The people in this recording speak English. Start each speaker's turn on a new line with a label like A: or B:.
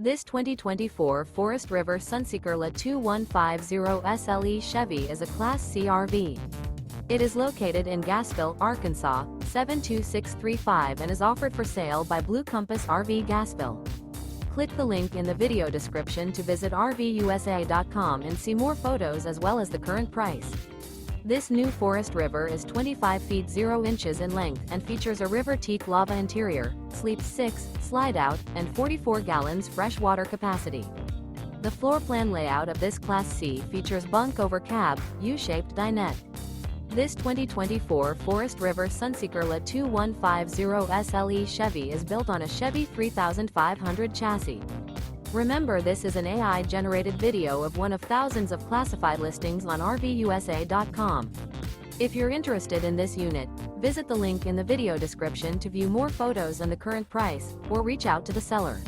A: This 2024 Forest River Sunseeker LA 2150 SLE Chevy is a Class C RV. It is located in Gassville, Arkansas, 72635 and is offered for sale by Blue Compass RV Gassville. Click the link in the video description to visit RVUSA.com and see more photos as well as the current price. This new Forest River is 25 feet 0 inches in length and features a RIVER TEAK-LAVA interior, sleeps 6, Slideout, and 44 gallons fresh water capacity. The floor plan layout of this Class C features Bunk Over Cab, U-shaped dinette. This 2024 Forest River Sunseeker LA 2150 SLE Chevy is built on a Chevy 3500 chassis. Remember, this is an AI-generated video of one of thousands of classified listings on RVUSA.com. If you're interested in this unit, visit the link in the video description to view more photos and the current price, or reach out to the seller.